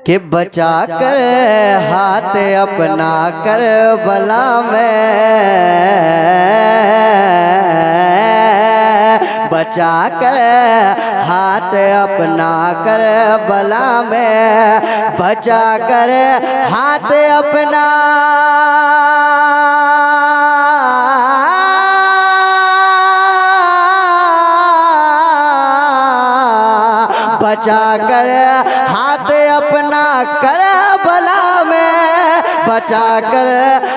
कि बचा कर हाथ अपना कर बला में, बचा कर हाथ अपना कर बला में, बचा कर हाथ अपना बचा कर हाथ अपना कर बला में, बचा कर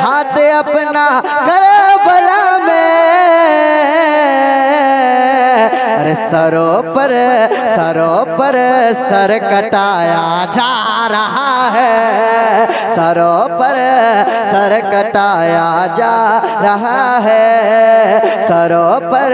हाथ अपना कर बला में। अरे सरों पर सर कटाया जा रहा है, सरों पर सर कटाया जा रहा है, सरों पर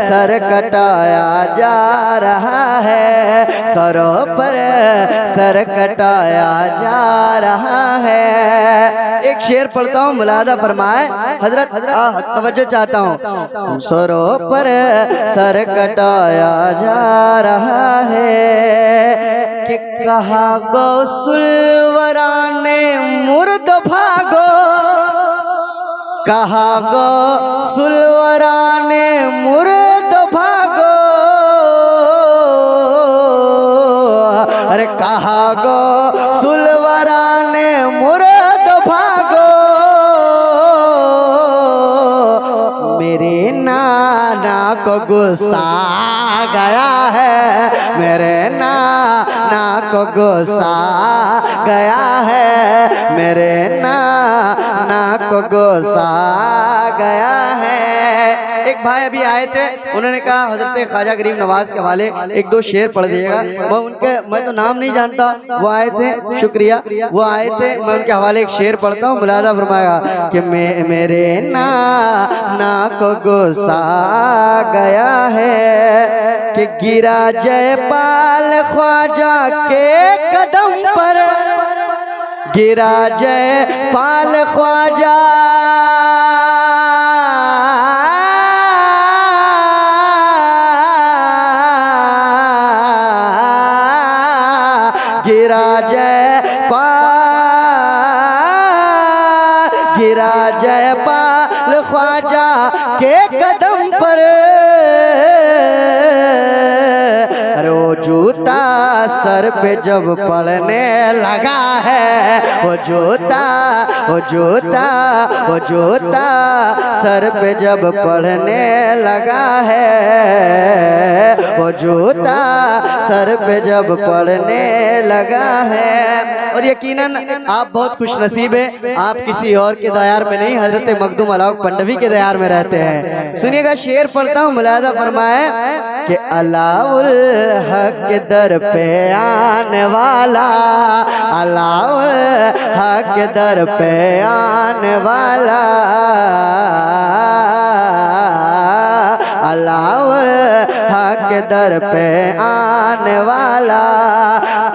सर कटाया जा रहा है, सरों पर सर कटाया जा रहा है। एक शेर पढ़ता हूँ, मुलादा फरमाए हजरत, तवज्जो चाहता हूँ। सरों पर सर कटाया जा रहा है कि कहा गौसुलवरा ने मुर्द भागो, कहा गौसुलवरा ने मुर्द भागो, अरे कहा गौसुलवरा ने मुर्द भागो, मेरे नाना को गुस्सा गया है, मेरे नाना को गुस्सा गया है, मेरे नाना को गुस्सा गया है। एक भाई अभी आए थे, उन्होंने कहा हजरत ख्वाजा गरीब नवाज के हवाले एक दो शेर पढ़ दीजिएगा। मैं तो नाम नहीं जानता, वो आए थे, शुक्रिया, वो आए थे, मैं उनके हवाले एक शेर पढ़ता हूँ। मुलादा फरमाएगा कि मेरे नाना को गुस्सा गया है कि गिरा जयपाल ख्वाजा के कदम पर, गिरा जयपाल ख्वाजा गिरा जयपाल ख्वाजा के कदम पर, अरे वो जूता सर पे जब पड़ने लगा है, वो जूता सर पे जब पड़ने लगा है, वो जूता सर पे जब पड़ने लगा है। और यकीनन आप बहुत खुश नसीब है, आप किसी और के दयार में नहीं, हजरत मखदूम अलाउक पंडवी के दयार में रहते हैं। सुनिएगा, शेर पढ़ता हूँ, मुलादा फरमाए कि अलाउल हक के दर पे आने वाला, अलाउल हक के दर पे आने वाला, अलाउल हक के दर पे आने वाला,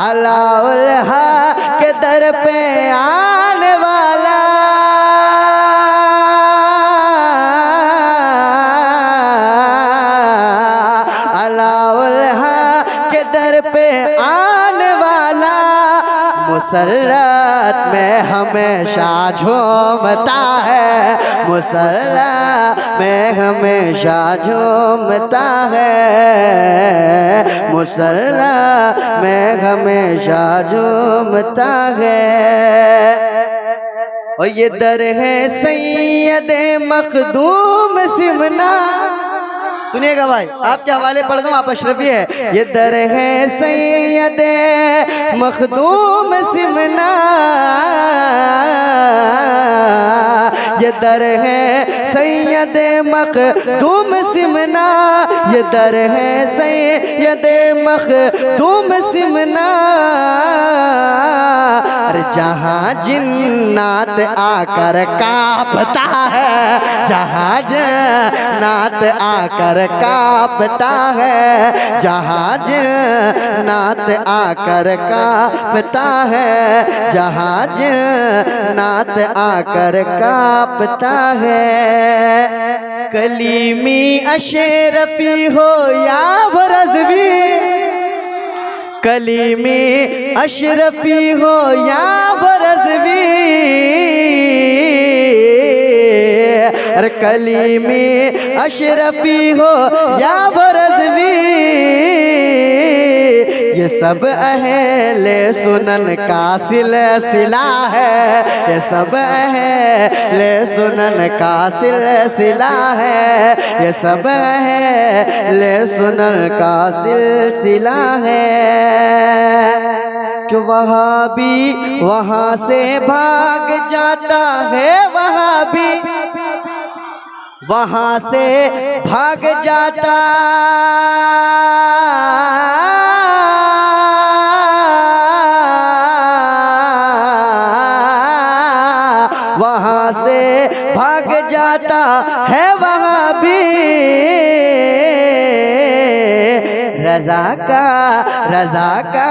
अलाउल हक के दर पे आने वाला, अलाउल हक के दर पे आने वाला, मुसल्लत में हमेशा झूमता है, मुसल्लत में हमेशा झूमता है, मुसल्लत में हमेशा झूमता है। और ये दर है सैयदे मखदूम सिमना, सुनिएगा भाई, आपके हवाले पढ़ दूं, आप अशरफी है। ये दर है सैयदे मखदूम सिमना, ये दर है सैयदे मखदूम सिमना, ये दर है सैयदे मखदूम सिमना। अरे जहाँ जिन्नात आकर कांपता है, जहाँ जिन्नात आकर कांपता है, जहाँ जिन्नात आकर कांपता है, जहाँ जिन्नात आकर कांपता है। कलीमी अशरफी हो या रज़वी, कलीमी अशरफी हो या बरज़वी, अरे कलीमी अशरफी हो या बरज़वी, ये सब अहले सुनन का सिलसिला है, ये सब अहले सुनन का सिलसिला है, ये सब अहले सुनन का सिलसिला है। कि वहाबी वहाँ से भाग जाता है, वहाबी वहाँ से भाग जाता, वहाँ से भाग जाता है वहाबी। रज़ा का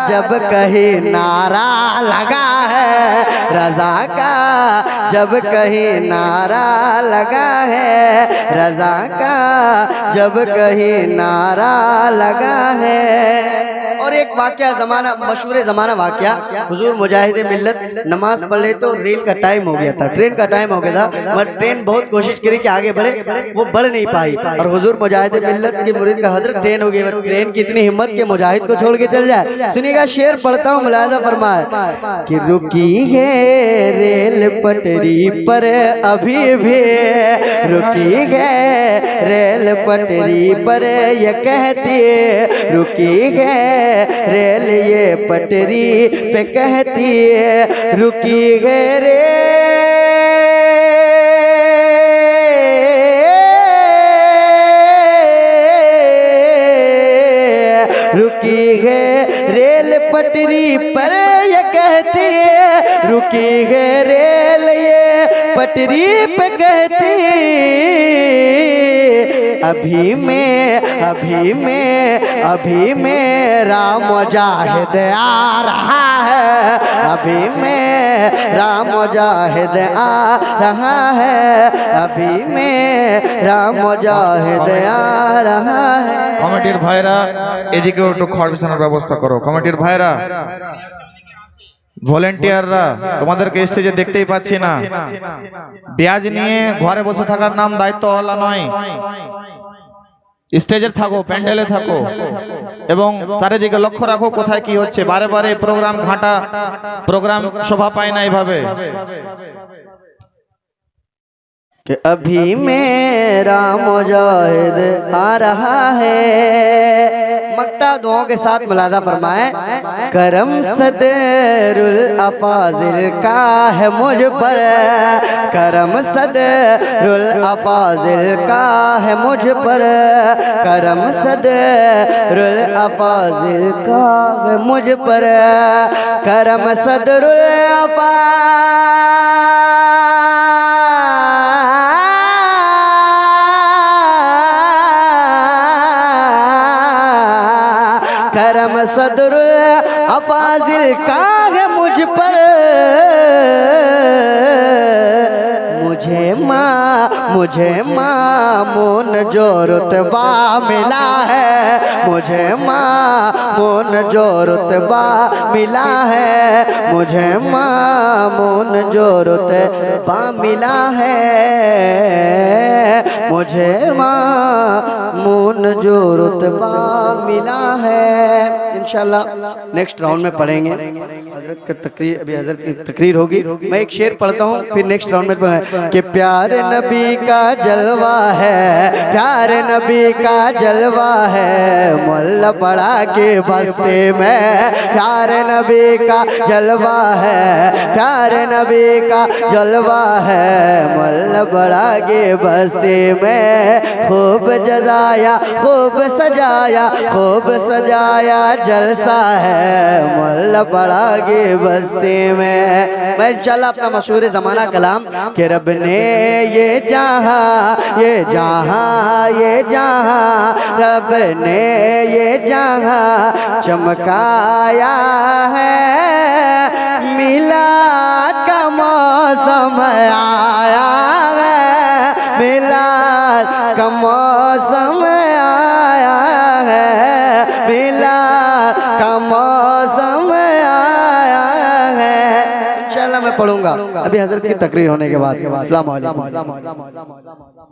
जब कहीं नारा लगा है, रज़ा का जब कहीं नारा लगा है, रज़ा का जब कहीं नारा लगा है। और एक वाक़या ज़माना मशहूर ज़माना वाक़या, हुजूर मुजाहिद मिल्लत नमाज पढ़ ले तो रेल का टाइम हो गया था, ट्रेन का टाइम हो गया था, मगर ट्रेन बहुत कोशिश करी कि आगे बढ़े, वो बढ़ नहीं पाई। और हुजूर मुजाहिद मिल्लत के मुरीद का हजरत ट्रेन हो गई, ट्रेन की इतनी हिम्मत के मुजाहिद को छोड़ के चल जाए। सुनिएगा शेर पढ़ता हूँ, मुलाहिज़ा फरमाए कि रुकी है रेल पटरी पर अभी भी, रुकी है रेल पटरी पर ये कहती है, रुकी है रेल ये पटरी पे कहती है, रुकी है रुकी है रेल पटरी पर ये कहती है, रुकी है रेल ये पटरी पे कहती है, अभी मेरा मुजाहिद आ रहा है, अभी मेरा मुजाहिद आ रहा है, अभी मेरा मुजाहिद आ रहा है। কমিটির ভাইরা এদিকেও একটু খড় বিছানোর ব্যবস্থা করো। কমিটির ভাইরা, ভলেন্টিয়াররা, তোমাদেরকে স্টেজে দেখতেই পাচ্ছি না। ব্যাজ নিয়ে ঘরে বসে থাকার নাম দায়িত্বওয়ালা নয়, স্টেজে থাকো, প্যান্ডেলে থাকো এবং চারিদিকে লক্ষ্য রাখো কোথায় কি হচ্ছে। বারে বারে প্রোগ্রাম ঘাটা, প্রোগ্রাম শোভা পায় না এইভাবে। कि अभी मेरा मुजाहिद आ रहा है। मक्ता दुआओं के साथ मुलादा फरमाए, करम सदरुल अफाजिल का है मुझ पर, करम सदरुल अफाजिल का है मुझ पर, करम सदरुल अफाजिल का है मुझ पर, करम सदरुल करम सदरुल अफाजिल का है मुझ पर, मुझे मामून जो रुतबा मिला है, मुझे मामून जो रुतबा मिला है, मुझे मामून जो रुतबा मिला है, मुझे मामून जो रुतबा मिला है। इंशाल्लाह नेक्स्ट राउंड में पढ़ेंगे। हजरत का तकरीर, अभी हजरत की तकरीर होगी, मैं एक शेर पढ़ता हूँ, फिर नेक्स्ट राउंड में पढ़ेंगे कि प्यारे नबी का जलवा है, प्यारे नबी का जलवा है, मुल्ला पड़ा के बस्ती में, प्यारे नबी का जलवा है, प्यारे नबी का जलवा है, मुल्ला पड़ा के बस्ती में, खूब जजाया खूब सजाया खूब सजाया जलसा है, मुल्ला पड़ा के बस्ती में। मैं इंशाल्लाह अपना मशहूर ज़माना कलाम कि रब ने ये जहाँ रब ने ये जहाँ चमकाया है, मिलाद का मौसम आया है, मिलाद का मौसम आया है, मिलाद का पढ़ूंगा अभी हजरत की तकरीर होने के बाद। अस्सलाम वालेकुम।